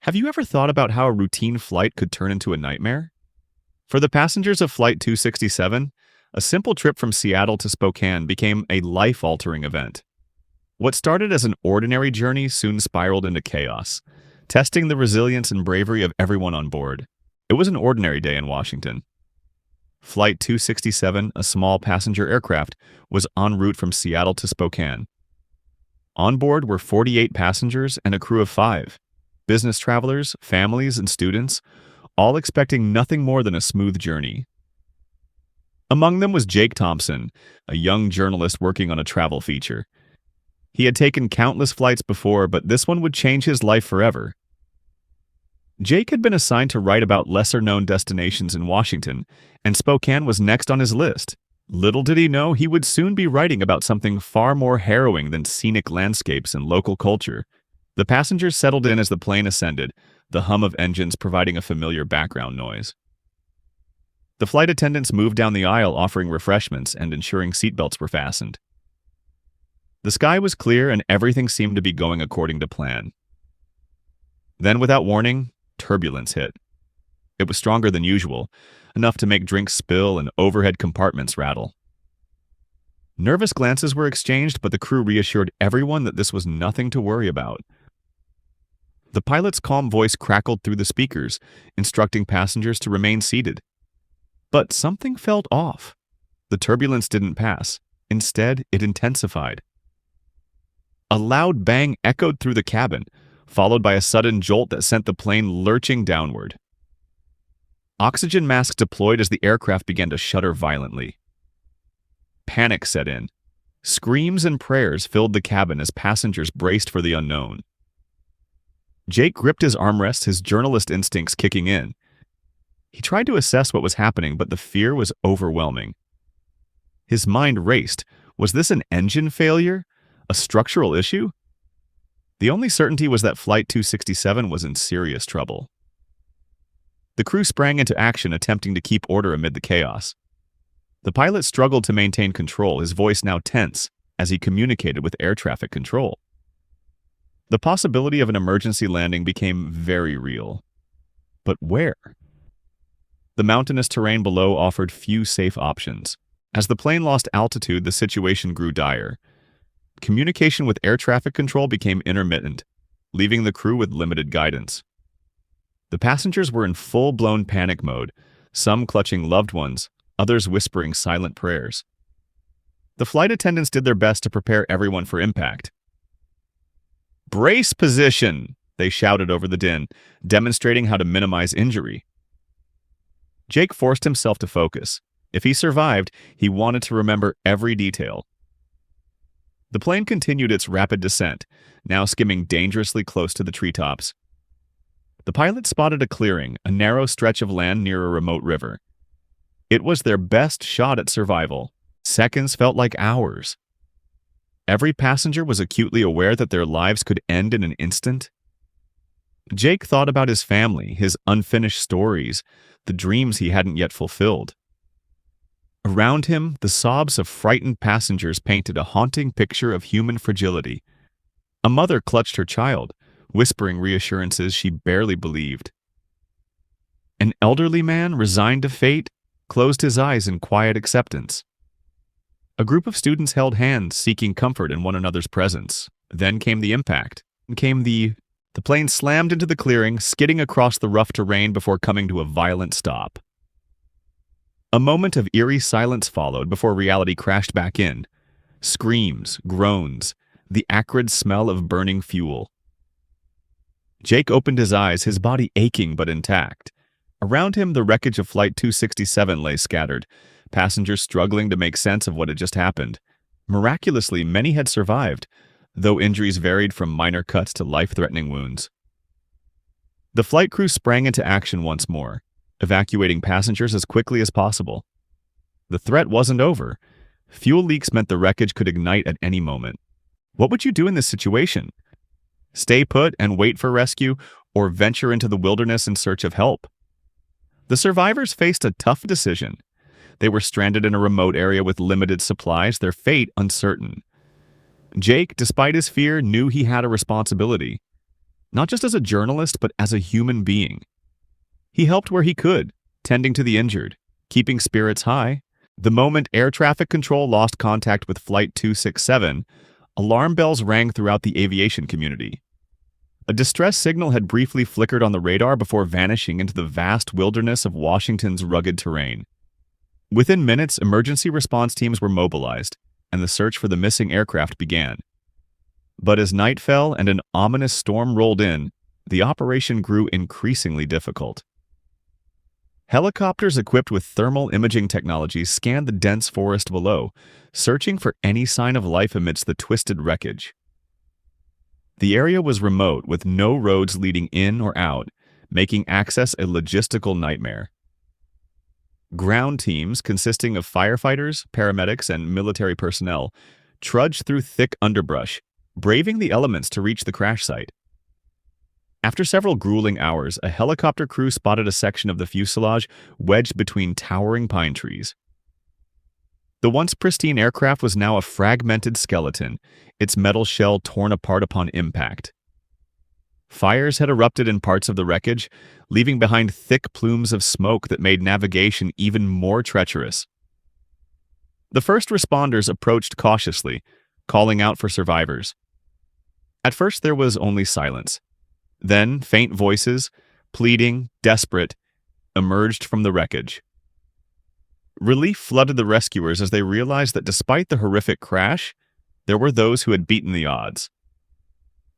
Have you ever thought about how a routine flight could turn into a nightmare? For the passengers of Flight 267, a simple trip from Seattle to Spokane became a life-altering event. What started as an ordinary journey soon spiraled into chaos, testing the resilience and bravery of everyone on board. It was an ordinary day in Washington. Flight 267, a small passenger aircraft, was en route from Seattle to Spokane. On board were 48 passengers and a crew of 5. Business travelers, families, and students, all expecting nothing more than a smooth journey. Among them was Jake Thompson, a young journalist working on a travel feature. He had taken countless flights before, but this one would change his life forever. Jake had been assigned to write about lesser-known destinations in Washington, and Spokane was next on his list. Little did he know he would soon be writing about something far more harrowing than scenic landscapes and local culture. The passengers settled in as the plane ascended, the hum of engines providing a familiar background noise. The flight attendants moved down the aisle offering refreshments and ensuring seatbelts were fastened. The sky was clear and everything seemed to be going according to plan. Then, without warning, turbulence hit. It was stronger than usual, enough to make drinks spill and overhead compartments rattle. Nervous glances were exchanged, but the crew reassured everyone that this was nothing to worry about. The pilot's calm voice crackled through the speakers, instructing passengers to remain seated. But something felt off. The turbulence didn't pass. Instead, it intensified. A loud bang echoed through the cabin, followed by a sudden jolt that sent the plane lurching downward. Oxygen masks deployed as the aircraft began to shudder violently. Panic set in. Screams and prayers filled the cabin as passengers braced for the unknown. Jake gripped his armrest, his journalist instincts kicking in. He tried to assess what was happening, but the fear was overwhelming. His mind raced. Was this an engine failure? A structural issue? The only certainty was that Flight 267 was in serious trouble. The crew sprang into action, attempting to keep order amid the chaos. The pilot struggled to maintain control, his voice now tense, as he communicated with air traffic control. The possibility of an emergency landing became very real. But where? The mountainous terrain below offered few safe options. As the plane lost altitude, the situation grew dire. Communication with air traffic control became intermittent, leaving the crew with limited guidance. The passengers were in full-blown panic mode, some clutching loved ones, others whispering silent prayers. The flight attendants did their best to prepare everyone for impact. "Brace position!" they shouted over the din, demonstrating how to minimize injury. Jake forced himself to focus. If he survived, he wanted to remember every detail. The plane continued its rapid descent, now skimming dangerously close to the treetops. The pilot spotted a clearing, a narrow stretch of land near a remote river. It was their best shot at survival. Seconds felt like hours. Every passenger was acutely aware that their lives could end in an instant. Jake thought about his family, his unfinished stories, the dreams he hadn't yet fulfilled. Around him, the sobs of frightened passengers painted a haunting picture of human fragility. A mother clutched her child, whispering reassurances she barely believed. An elderly man, resigned to fate, closed his eyes in quiet acceptance. A group of students held hands, seeking comfort in one another's presence. Then came the impact. The plane slammed into the clearing, skidding across the rough terrain before coming to a violent stop. A moment of eerie silence followed before reality crashed back in. Screams, groans, the acrid smell of burning fuel. Jake opened his eyes, his body aching but intact. Around him, the wreckage of Flight 267 lay scattered, passengers struggling to make sense of what had just happened. Miraculously, many had survived, though injuries varied from minor cuts to life-threatening wounds. The flight crew sprang into action once more, evacuating passengers as quickly as possible. The threat wasn't over. Fuel leaks meant the wreckage could ignite at any moment. What would you do in this situation? Stay put and wait for rescue, or venture into the wilderness in search of help? The survivors faced a tough decision. They were stranded in a remote area with limited supplies, their fate uncertain. Jake, despite his fear, knew he had a responsibility. not just as a journalist, but as a human being. He helped where he could, tending to the injured, keeping spirits high. The moment air traffic control lost contact with Flight 267, alarm bells rang throughout the aviation community. A distress signal had briefly flickered on the radar before vanishing into the vast wilderness of Washington's rugged terrain. Within minutes, emergency response teams were mobilized, and the search for the missing aircraft began. But as night fell and an ominous storm rolled in, the operation grew increasingly difficult. Helicopters equipped with thermal imaging technologies scanned the dense forest below, searching for any sign of life amidst the twisted wreckage. The area was remote, with no roads leading in or out, making access a logistical nightmare. Ground teams, consisting of firefighters, paramedics, and military personnel, trudged through thick underbrush, braving the elements to reach the crash site. After several grueling hours, a helicopter crew spotted a section of the fuselage wedged between towering pine trees. The once pristine aircraft was now a fragmented skeleton, its metal shell torn apart upon impact. Fires had erupted in parts of the wreckage, leaving behind thick plumes of smoke that made navigation even more treacherous. The first responders approached cautiously, calling out for survivors. At first there was only silence. Then faint voices, pleading, desperate, emerged from the wreckage. Relief flooded the rescuers as they realized that despite the horrific crash, there were those who had beaten the odds.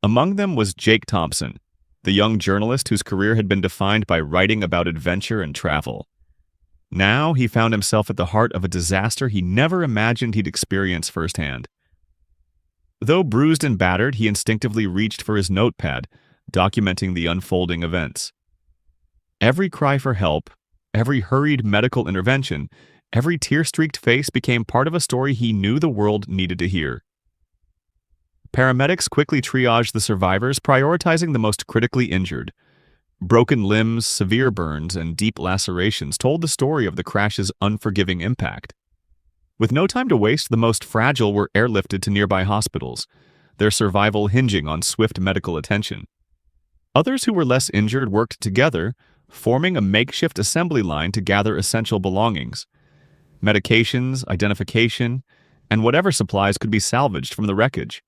Among them was Jake Thompson, the young journalist whose career had been defined by writing about adventure and travel. Now he found himself at the heart of a disaster he never imagined he'd experience firsthand. Though bruised and battered, he instinctively reached for his notepad, documenting the unfolding events. Every cry for help, every hurried medical intervention, every tear-streaked face became part of a story he knew the world needed to hear. Paramedics quickly triaged the survivors, prioritizing the most critically injured. Broken limbs, severe burns, and deep lacerations told the story of the crash's unforgiving impact. With no time to waste, the most fragile were airlifted to nearby hospitals, their survival hinging on swift medical attention. Others who were less injured worked together, forming a makeshift assembly line to gather essential belongings, medications, identification, and whatever supplies could be salvaged from the wreckage.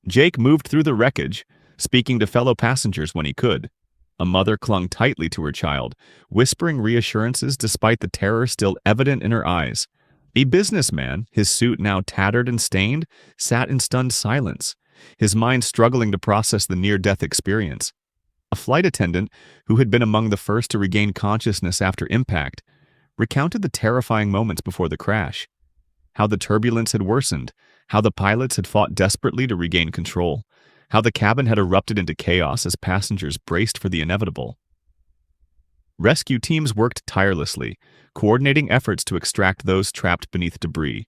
Jake moved through the wreckage, speaking to fellow passengers when he could. A mother clung tightly to her child, whispering reassurances despite the terror still evident in her eyes. A businessman, his suit now tattered and stained, sat in stunned silence, his mind struggling to process the near-death experience. A flight attendant, who had been among the first to regain consciousness after impact, recounted the terrifying moments before the crash, how the turbulence had worsened, how the pilots had fought desperately to regain control, how the cabin had erupted into chaos as passengers braced for the inevitable. Rescue teams worked tirelessly, coordinating efforts to extract those trapped beneath debris.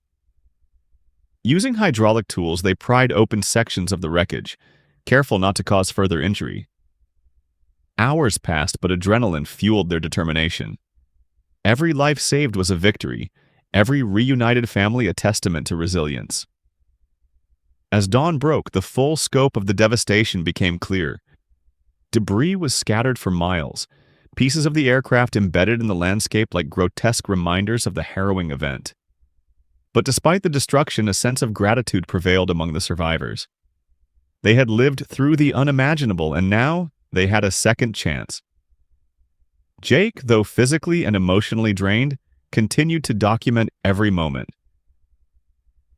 Using hydraulic tools, they pried open sections of the wreckage, careful not to cause further injury. Hours passed, but adrenaline fueled their determination. Every life saved was a victory, every reunited family a testament to resilience. As dawn broke, the full scope of the devastation became clear. Debris was scattered for miles, pieces of the aircraft embedded in the landscape like grotesque reminders of the harrowing event. But despite the destruction, a sense of gratitude prevailed among the survivors. They had lived through the unimaginable, and now they had a second chance. Jake, though physically and emotionally drained, continued to document every moment.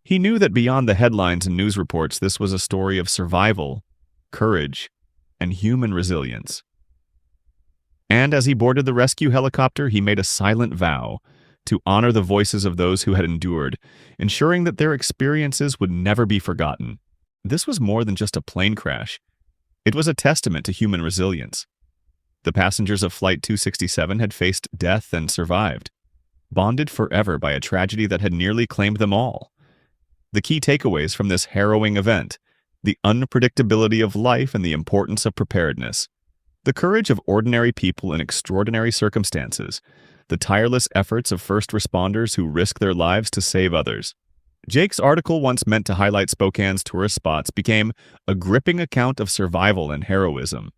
He knew that beyond the headlines and news reports, this was a story of survival, courage, and human resilience. And as he boarded the rescue helicopter, he made a silent vow to honor the voices of those who had endured, ensuring that their experiences would never be forgotten. This was more than just a plane crash. It was a testament to human resilience. The passengers of Flight 267 had faced death and survived, bonded forever by a tragedy that had nearly claimed them all. The key takeaways from this harrowing event: the unpredictability of life and the importance of preparedness, the courage of ordinary people in extraordinary circumstances, the tireless efforts of first responders who risk their lives to save others. Jake's article, once meant to highlight Spokane's tourist spots, became a gripping account of survival and heroism.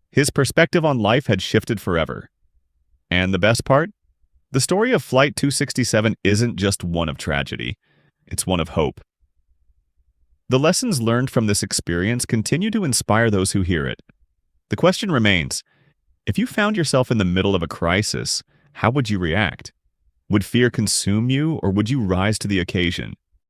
His perspective on life had shifted forever. And the best part? The story of Flight 267 isn't just one of tragedy. It's one of hope. The lessons learned from this experience continue to inspire those who hear it. The question remains, if you found yourself in the middle of a crisis, how would you react? Would fear consume you, or would you rise to the occasion?